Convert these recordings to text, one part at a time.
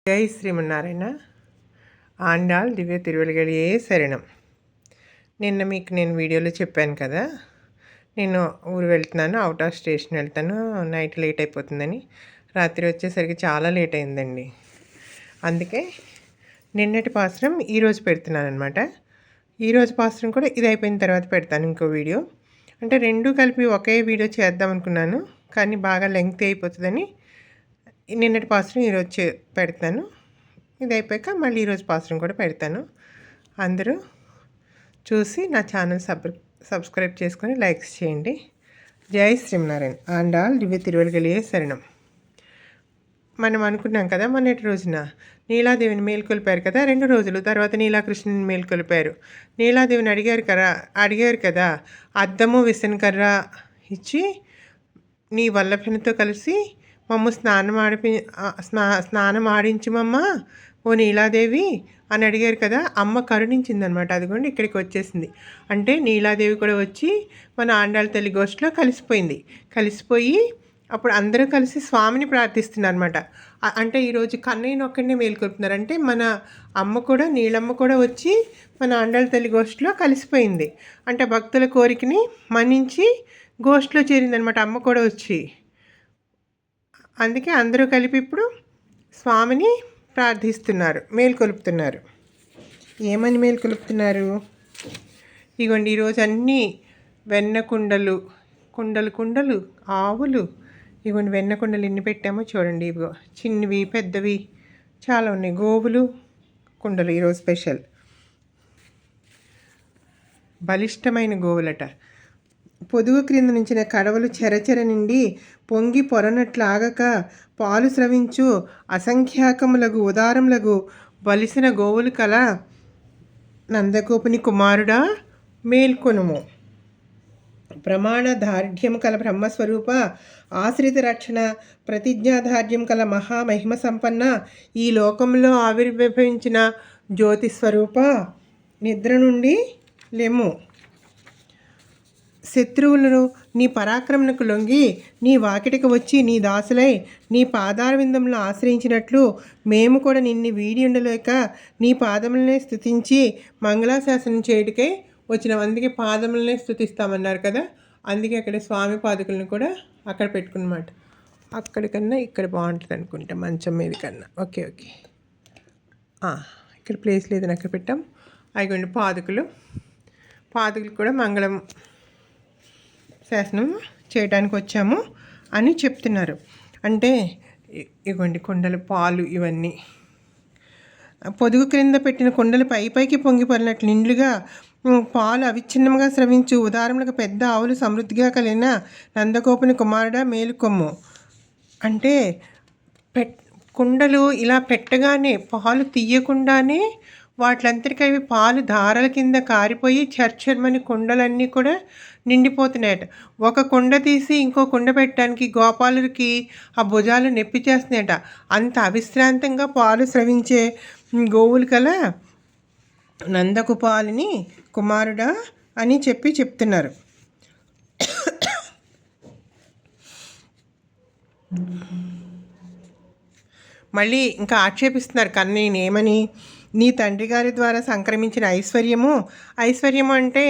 జై శ్రీమన్నారాయణ. ఆండాళ్ దివ్య తిరువెలగలియే శరణం. నిన్న మీకు నేను వీడియోలో చెప్పాను కదా, నేను ఊరు వెళ్తున్నాను, అవుట్ ఆఫ్ స్టేషన్ వెళ్తాను, నైట్ లేట్ అయిపోతుందని. రాత్రి వచ్చేసరికి చాలా లేట్ అయిందండి. అందుకే నిన్నటి పాత్రం ఈరోజు పెడుతున్నాను అనమాట. ఈరోజు పాత్రం కూడా ఇది అయిపోయిన తర్వాత పెడతాను ఇంకో వీడియో. అంటే రెండు కలిపి ఒకే వీడియో చేద్దాం అనుకున్నాను, కానీ బాగా లెంగ్త్ అయిపోతుందని నిన్నటి పాత్రం ఈరోజు పెడతాను. ఇది అయిపోయాక మళ్ళీ ఈరోజు పాత్రం కూడా పెడతాను. అందరూ చూసి నా ఛానల్ సబ్స్క్రైబ్ చేసుకొని లైక్స్ చేయండి. జై శ్రీమన్నారాయణ. ఆండాళ్ దివ్య తిరువెలగలియే శరణం. మనం అనుకున్నాం కదా, మొన్నటి రోజున నీలాదేవిని మేల్కొల్పారు కదా, 2 రోజులు తర్వాత నీలాకృష్ణుని మేల్కొల్పారు. నీలాదేవిని అడిగారు కదా, అద్దము విసనకర్ర ఇచ్చి నీ వల్లభనితో కలిసి మమ్మ స్నానం ఆడించమమ్మ ఓ నీలాదేవి అని అడిగారు కదా. అమ్మ కరుణించిందనమాట. అదిగోండి ఇక్కడికి వచ్చేసింది. అంటే నీలాదేవి కూడా వచ్చి మన ఆండాళ్ళ తల్లి గోష్ఠిలో కలిసిపోయి అప్పుడు అందరూ కలిసి స్వామిని ప్రార్థిస్తున్నారు అనమాట. అంటే ఈరోజు కన్నయ్యని ఒక్కడినే మేలుకొల్పుతున్నారు. అంటే మన అమ్మ కూడా, నీళ్ళమ్మ కూడా వచ్చి మన ఆండాళ్ళ తల్లి గోష్ఠిలో కలిసిపోయింది. అంటే భక్తుల కోరికని మన్నించి గోష్ఠిలో చేరిందనమాట అమ్మ కూడా వచ్చి. అందుకే అందరూ కలిపి ఇప్పుడు స్వామిని ప్రార్థిస్తున్నారు, మేల్కొలుపుతున్నారు. ఏమని మేల్కొలుపుతున్నారు? ఇగోండి ఈరోజు అన్నీ వెన్న కుండలు ఆవులు. ఇగోండి వెన్న కుండలు ఎన్ని పెట్టామో చూడండి. ఇవిగో చిన్నవి పెద్దవి చాలా ఉన్నాయి. గోవులు కుండలు ఈరోజు స్పెషల్. బలిష్టమైన గోవులట. పొదుగు క్రింద నుంచిన కడవలు చెరచెర నిండి పొంగి పొరనట్లాగక పాలు స్రవించు అసంఖ్యాకములగు ఉదారములగు బలిసిన గోవులు కల నందగోపుని కుమారుడా మేల్కొనుము. ప్రమాణ దార్ఢ్యం కల బ్రహ్మస్వరూప ఆశ్రిత రక్షణ ప్రతిజ్ఞాధార్యం కల మహామహిమ సంపన్న ఈ లోకంలో ఆవిర్భవించిన జ్యోతిస్వరూప నిద్ర నుండి లెమ్ము. శత్రువులను నీ పరాక్రమణకు లొంగి నీ వాకిటికి వచ్చి నీ దాసులై నీ పాదారవిందంలో ఆశ్రయించినట్లు మేము కూడా నిన్ను వీడి ఉండలేక నీ పాదములనే స్తుతించి మంగళాశాసనం చేయటికై వచ్చిన అందుకే పాదములనే స్తుతిస్తామన్నారు కదా. అందుకే అక్కడ స్వామి పాదుకలను కూడా అక్కడ పెట్టుకున్నమాట. అక్కడికన్నా ఇక్కడ బాగుంటుంది అనుకుంటా, మంచం మీద కన్నా. ఓకే ఇక్కడ ప్లేస్ లేదని అక్కడ పెట్టాం. అయిగోండి పాదుకలు కూడా మంగళం శాసనం చేయడానికి వచ్చాము అని చెప్తున్నారు. అంటే ఇవ్వండి కుండలు పాలు ఇవన్నీ పొదుగు క్రింద పెట్టిన కుండలు పైకి పొంగిపడినట్లు నిండుగా పాలు అవిచ్ఛిన్నంగా స్రవించు ఉదాహరణకు పెద్ద ఆవులు సమృద్ధిగా కలిగిన నందగోపుని కుమారుడా మేలుకొమ్ము. అంటే కుండలు ఇలా పెట్టగానే పాలు తీయకుండానే వాటిలంతటికీ అవి పాలు ధారల కింద కారిపోయి చర్చర్మని కుండలన్నీ కూడా నిండిపోతున్నాయట. ఒక కుండ తీసి ఇంకో కుండ పెట్టడానికి గోపాలుడికి ఆ భుజాలు నొప్పి చేస్తున్నాయట. అంత అవిశ్రాంతంగా పాలు స్రవించే గోవులు కల నందకుపాలిని కుమారుడా అని చెప్తున్నారు. మళ్ళీ ఇంకా ఆక్షేపిస్తున్నారు కన్నయ్యని. ఏమని? నీ తండ్రి గారి ద్వారా సంక్రమించిన ఐశ్వర్యము అంటే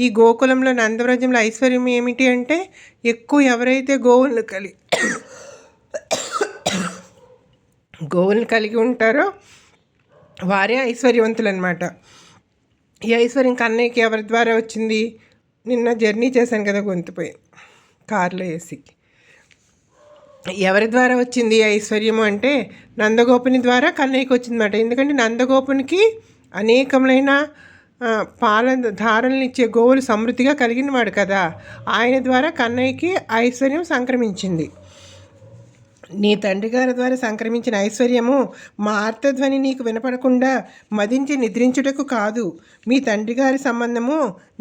ఈ గోకులంలో నందవ్రజంలో ఐశ్వర్యం ఏమిటి అంటే ఎక్కువ ఎవరైతే గోవులను కలిగి ఉంటారో వారే ఐశ్వర్యవంతులు అనమాట. ఈ ఐశ్వర్యం కన్నయ్యకి ఎవరి ద్వారా వచ్చింది? నిన్న జర్నీ చేశాను కదా, గొంతుపోయి కారులో వేసి. ఎవరి ద్వారా వచ్చింది ఐశ్వర్యము అంటే నందగోపుని ద్వారా కన్నయ్యకి వచ్చిందన్నమాట. ఎందుకంటే నందగోపునికి అనేకములైన పాల ధారలను ఇచ్చే గోవులు సమృద్ధిగా కలిగిన వాడు కదా. ఆయన ద్వారా కన్నయ్యకి ఐశ్వర్యం సంక్రమించింది. నీ తండ్రి గారి ద్వారా సంక్రమించిన ఐశ్వర్యము మా ఆర్తధ్వని నీకు వినపడకుండా మదించి నిద్రించుటకు కాదు. మీ తండ్రి గారి సంబంధము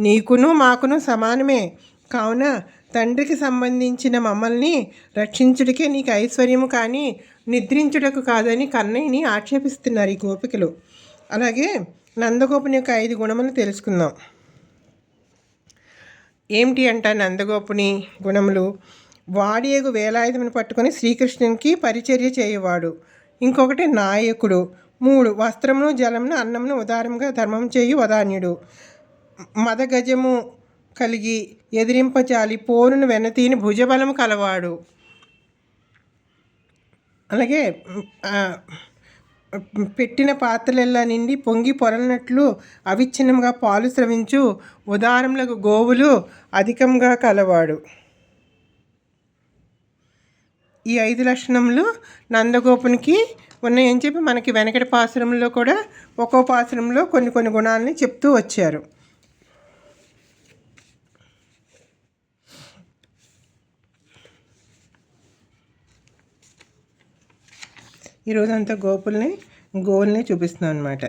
నీకును మాకును సమానమే. కావున తండ్రికి సంబంధించిన మమ్మల్ని రక్షించుడికే నీకు ఐశ్వర్యము కానీ నిద్రించుటకు కాదని కన్నయ్యని ఆక్షేపిస్తున్నారు ఈ గోపికలు. అలాగే నందగోపుని యొక్క 5 గుణములు తెలుసుకుందాం. ఏమిటి అంట నందగోపుని గుణములు? వాడియగు వేలాయుధమును పట్టుకొని శ్రీకృష్ణునికి పరిచర్య చేయవాడు. ఇంకొకటి నాయకుడు. 3 వస్త్రమును జలమును అన్నమును ఉదారంగా ధర్మం చేయి వదాన్యుడు. మదగజము కలిగి ఎదిరింపచాలి పోరును వెనతీని భుజబలము కలవాడు. అలాగే పెట్టిన పాత్రలెల్లా నిండి పొంగి పొరలినట్లు అవిచ్ఛిన్నంగా పాలు స్రవించు ఉదారములకు గోవులు అధికంగా కలవాడు. ఈ 5 లక్షణములు నందగోపునికి ఉన్నాయని చెప్పి మనకి వెనకటి పాసురంలో కూడా ఒక్కో పాసురంలో కొన్ని కొన్ని గుణాలని చెప్తూ వచ్చారు. ఈరోజంతా గోవుల్ని చూపిస్తున్నాను అనమాట.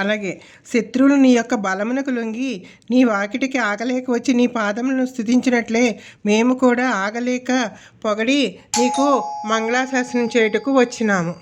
అలాగే శత్రువులు నీ యొక్క బలమునకు లొంగి నీ వాకిటికి ఆగలేక వచ్చి నీ పాదములను స్తుతించినట్లే మేము కూడా ఆగలేక పొగడి నీకు మంగళాశాసనం చేయుటకు వచ్చినాము.